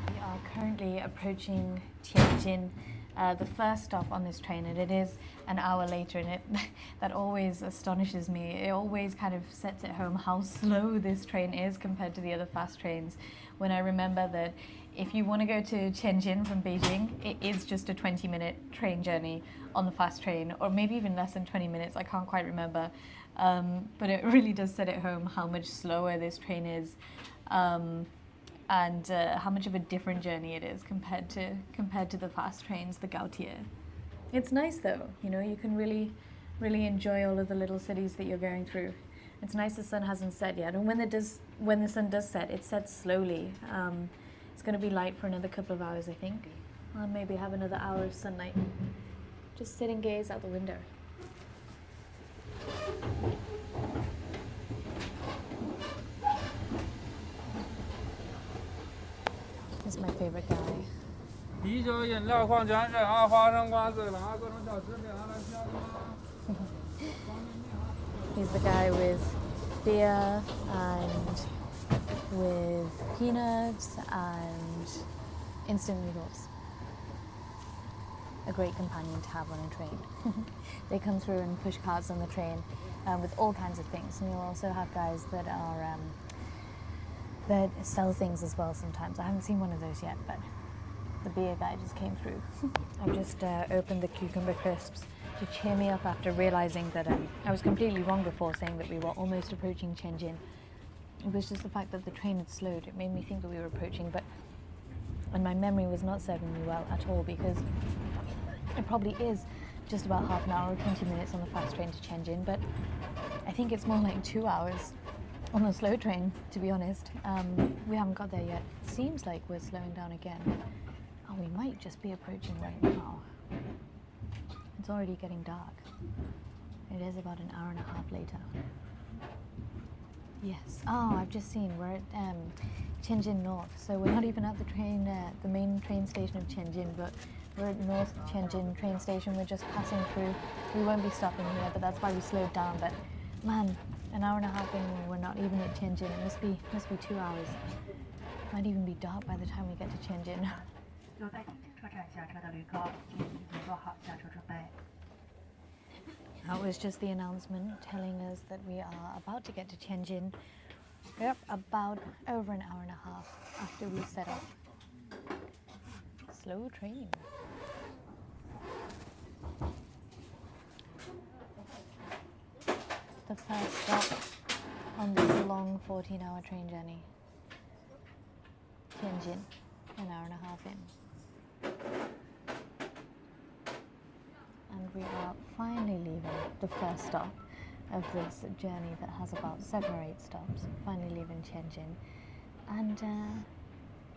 We are currently approaching Tianjin, the first stop on this train, and it is an hour later, and that always astonishes me. It always kind of sets it home how slow this train is compared to the other fast trains. When I remember that if you want to go to Tianjin from Beijing, it is just a 20-minute train journey on the fast train, or maybe even less than 20 minutes, I can't quite remember. But it really does set it home how much slower this train is, and how much of a different journey it is compared to the fast trains, the Gautier. It's nice though, you know, you can really enjoy all of the little cities that you're going through. It's nice the sun hasn't set yet, and when the sun does set, it sets slowly. It's going to be light for another couple of hours, I think. I'll maybe have another hour of sunlight. Just sit and gaze out the window. This is my favorite guy. 啤酒、饮料、矿泉水啊，花生、瓜子啦，各种小食品啊，来需要的吗？ He's the guy with beer and with peanuts and instant noodles. A great companion to have on a train. They come through and push carts on the train with all kinds of things, and you'll also have guys that are that sell things as well sometimes. I haven't seen one of those yet, but the beer guy just came through. I've just opened the cucumber crisps to cheer me up after realizing that I was completely wrong before saying that we were almost approaching Tianjin. It was just the fact that the train had slowed. It made me think that we were approaching, and my memory was not serving me well at all, because it probably is just about half an hour or 20 minutes on the fast train to Tianjin, but I think it's more like 2 hours on the slow train, to be honest. We haven't got there yet. It seems like we're slowing down again. Oh, we might just be approaching right now. It's already getting dark. It is about an hour and a half later. Yes. Oh, I've just seen we're at Tianjin North. So we're not even at the train, the main train station of Tianjin, but we're at North Tianjin train station. We're just passing through. We won't be stopping here, but that's why we slowed down. But man, an hour and a half in, we're not even at Tianjin. It must be 2 hours. Might even be dark by the time we get to Tianjin. That was just the announcement telling us that we are about to get to Tianjin. Yep, about over an hour and a half after we set off. Slow train. The first stop on this long 14-hour train journey. Tianjin, an hour and a half in. And we are finally leaving the first stop of this journey that has about 7 or 8 stops. Finally leaving Tianjin, and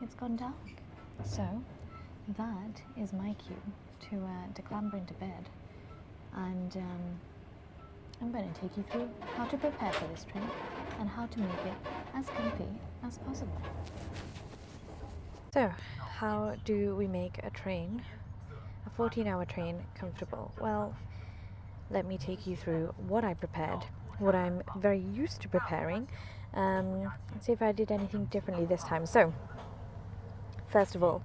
it's gone dark. So that is my cue to clamber into bed, and I'm going to take you through how to prepare for this train and how to make it as comfy as possible. So, how do we make a 14-hour train, comfortable? Well, let me take you through what I prepared, what I'm very used to preparing, and see if I did anything differently this time. So, first of all,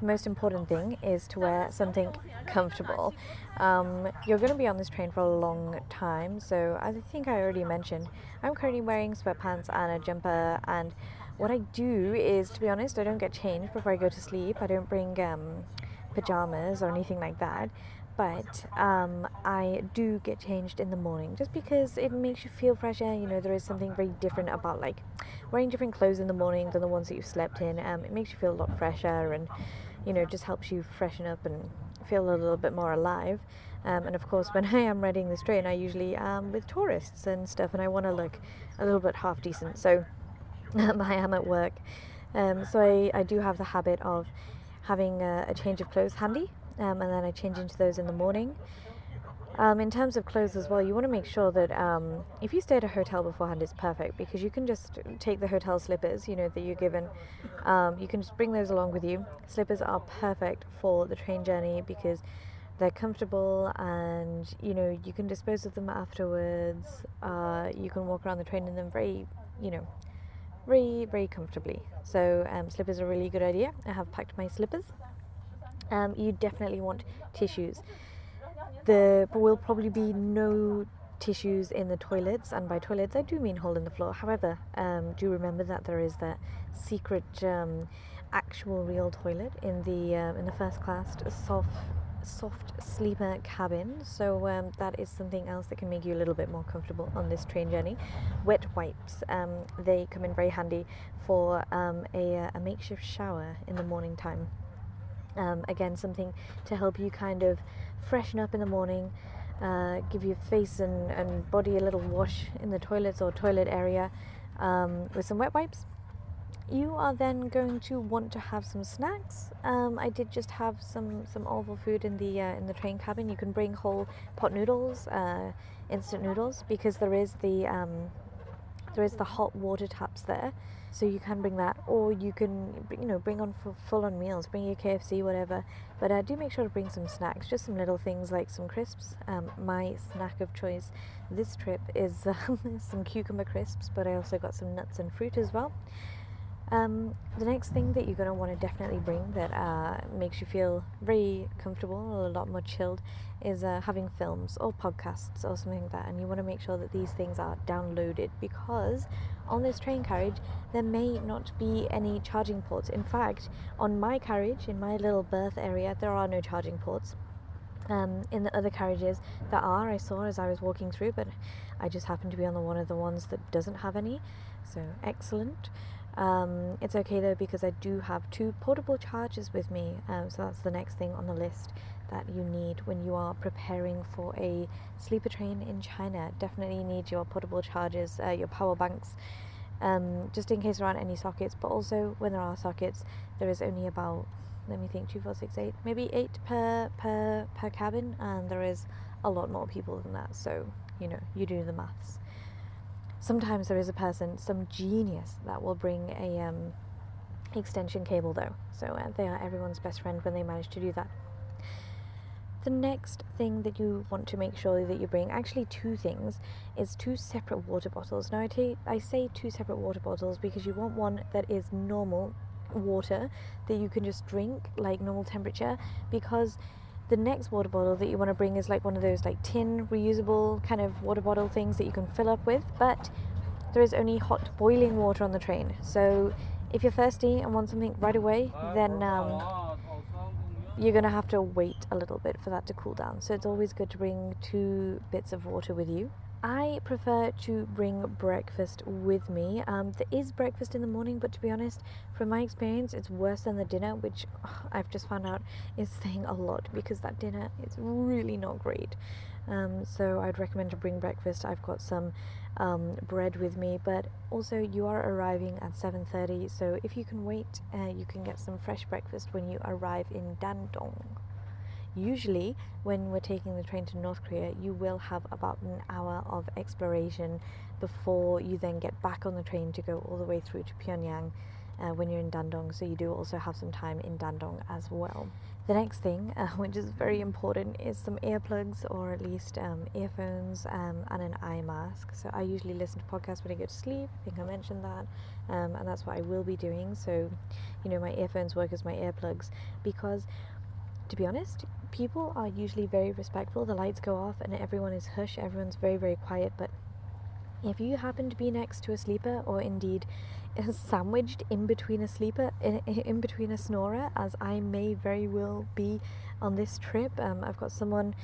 the most important thing is to wear something comfortable. You're going to be on this train for a long time, so as I think I already mentioned, I'm currently wearing sweatpants and a jumper, and what I do is, to be honest, I don't get changed before I go to sleep. I don't bring pajamas or anything like that, but I do get changed in the morning just because it makes you feel fresher. You know, there is something very different about like wearing different clothes in the morning than the ones that you've slept in. It makes you feel a lot fresher, and you know, just helps you freshen up and feel a little bit more alive. And of course, when I am riding this train, I usually am with tourists and stuff, and I want to look a little bit half decent. So I am at work, so I do have the habit of having a change of clothes handy, and then I change into those in the morning. In terms of clothes as well, you want to make sure that if you stay at a hotel beforehand, it's perfect, because you can just take the hotel slippers, you know, that you're given. You can just bring those along with you. Slippers are perfect for the train journey because they're comfortable, and you know, you can dispose of them afterwards. You can walk around the train in them very, you know, very comfortably. So slippers are a really good idea. I have packed my slippers. You definitely want tissues. There will probably be no tissues in the toilets, and by toilets I do mean hole in the floor. However, do remember that there is that secret actual real toilet in the first class soft sleeper cabin, so that is something else that can make you a little bit more comfortable on this train journey. Wet wipes, they come in very handy for a makeshift shower in the morning time. Again, something to help you kind of freshen up in the morning, give your face and body a little wash in the toilets or toilet area with some wet wipes. You are then going to want to have some snacks. I did just have some oval food in the train cabin. You can bring whole pot noodles, instant noodles, because there is the hot water taps there, so you can bring that, or you can, you know, bring on full on meals, bring your KFC, whatever. But do make sure to bring some snacks, just some little things like some crisps. My snack of choice this trip is some cucumber crisps, but I also got some nuts and fruit as well. The next thing that you're going to want to definitely bring that makes you feel very comfortable, a lot more chilled, is having films or podcasts or something like that. And you want to make sure that these things are downloaded, because on this train carriage there may not be any charging ports. In fact, on my carriage, in my little berth area, there are no charging ports. In the other carriages there are, I saw as I was walking through, but I just happened to be on one of the ones that doesn't have any, so excellent. It's okay though, because I do have 2 portable chargers with me, so that's the next thing on the list that you need when you are preparing for a sleeper train in China. Definitely need your portable chargers, your power banks, just in case there aren't any sockets, but also when there are sockets, there is only about, let me think, 2, 4, 6, 8, maybe 8 per cabin, and there is a lot more people than that, so you know, you do the maths. Sometimes there is a person, some genius, that will bring a extension cable though, so they are everyone's best friend when they manage to do that. The next thing that you want to make sure that you bring, actually 2 things, is 2 separate water bottles. Now I say 2 separate water bottles because you want one that is normal water that you can just drink like normal temperature, because the next water bottle that you want to bring is like one of those like tin reusable kind of water bottle things that you can fill up with, but there is only hot boiling water on the train. So if you're thirsty and want something right away, then you're going to have to wait a little bit for that to cool down. So it's always good to bring 2 bits of water with you. I prefer to bring breakfast with me. There is breakfast in the morning, but to be honest, from my experience, it's worse than the dinner, which I've just found out is saying a lot, because that dinner is really not great. So I'd recommend to bring breakfast. I've got some bread with me, but also you are arriving at 7:30, so if you can wait, you can get some fresh breakfast when you arrive in Dandong. Usually when we're taking the train to North Korea, you will have about an hour of exploration before you then get back on the train to go all the way through to Pyongyang when you're in Dandong, so you do also have some time in Dandong as well. The next thing, which is very important, is some earplugs, or at least earphones, and an eye mask. So I usually listen to podcasts when I go to sleep. I think I mentioned that, and that's what I will be doing. So, you know, my earphones work as my earplugs, because to be honest, people are usually very respectful. The lights go off and everyone is hush, everyone's very, very quiet. But if you happen to be next to a sleeper, or indeed sandwiched in between a sleeper, in between a snorer, as I may very well be on this trip, I've got someone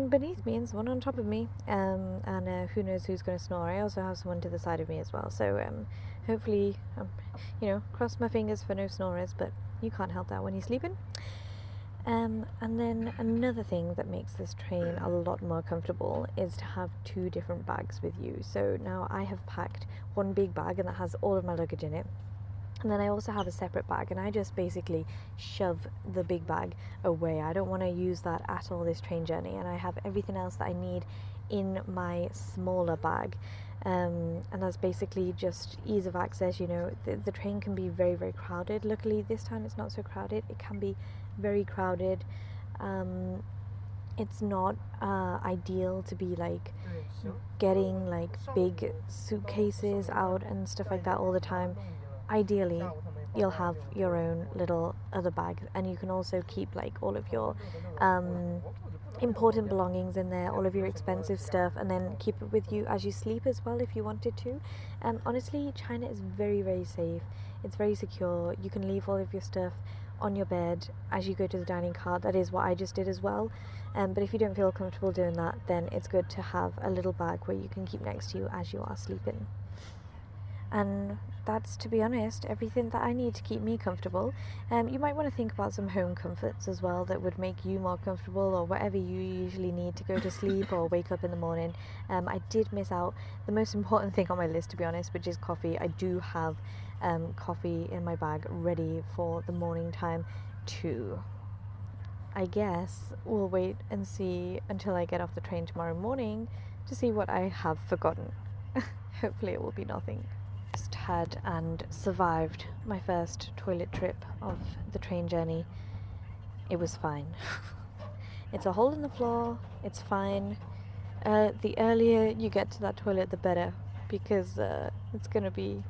beneath me and someone on top of me, and who knows who's going to snore. I also have someone to the side of me as well, so hopefully, you know, cross my fingers for no snorers, but you can't help that when you're sleeping. And then another thing that makes this train a lot more comfortable is to have 2 different bags with you. So now I have packed one big bag, and that has all of my luggage in it. And then I also have a separate bag, and I just basically shove the big bag away. I don't want to use that at all this train journey, and I have everything else that I need in my smaller bag. And that's basically just ease of access. You know, the train can be very, very crowded. Luckily this time it's not so crowded. It can be very crowded, it's not ideal to be like getting like big suitcases out and stuff like that all the time. Ideally, you'll have your own little other bag, and you can also keep like all of your important belongings in there, all of your expensive stuff, and then keep it with you as you sleep as well if you wanted to. Honestly, China is very, very safe. It's very secure. You can leave all of your stuff on your bed as you go to the dining car. That is what I just did as well. But if you don't feel comfortable doing that, then it's good to have a little bag where you can keep next to you as you are sleeping. And that's, to be honest, everything that I need to keep me comfortable. You might want to think about some home comforts as well that would make you more comfortable, or whatever you usually need to go to sleep or wake up in the morning. I did miss out the most important thing on my list, to be honest, which is coffee. I do have coffee in my bag ready for the morning time too. I guess we'll wait and see until I get off the train tomorrow morning to see what I have forgotten. Hopefully it will be nothing. Just had and survived my first toilet trip of the train journey. It was fine. It's a hole in the floor, it's fine. The earlier you get to that toilet, the better, because it's going to be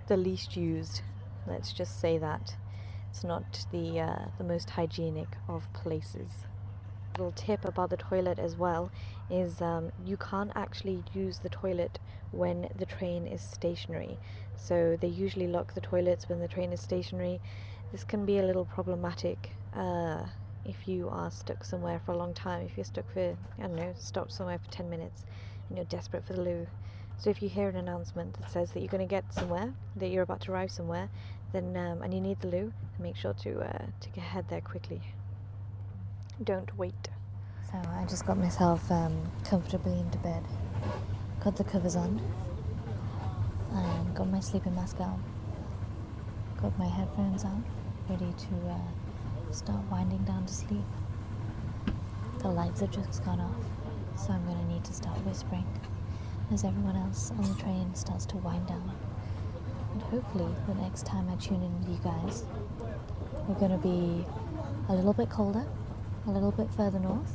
the least used. Let's just say that. It's not the most hygienic of places. Little tip about the toilet as well is you can't actually use the toilet when the train is stationary. So they usually lock the toilets when the train is stationary. This can be a little problematic if you are stuck somewhere for a long time. If you're stuck for, I don't know, stopped somewhere for 10 minutes and you're desperate for the loo. So if you hear an announcement that says that you're going to get somewhere, that you're about to arrive somewhere, then and you need the loo, make sure to head there quickly. Don't wait. So I just got myself comfortably into bed, got the covers on, and got my sleeping mask on, got my headphones on, ready to start winding down to sleep. The lights have just gone off, so I'm going to need to start whispering as everyone else on the train starts to wind down. And hopefully the next time I tune in with you guys, we're going to be a little bit colder, a little bit further north,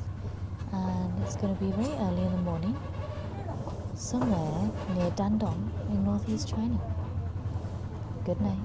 and it's going to be very early in the morning, somewhere near Dandong in northeast China. Good night.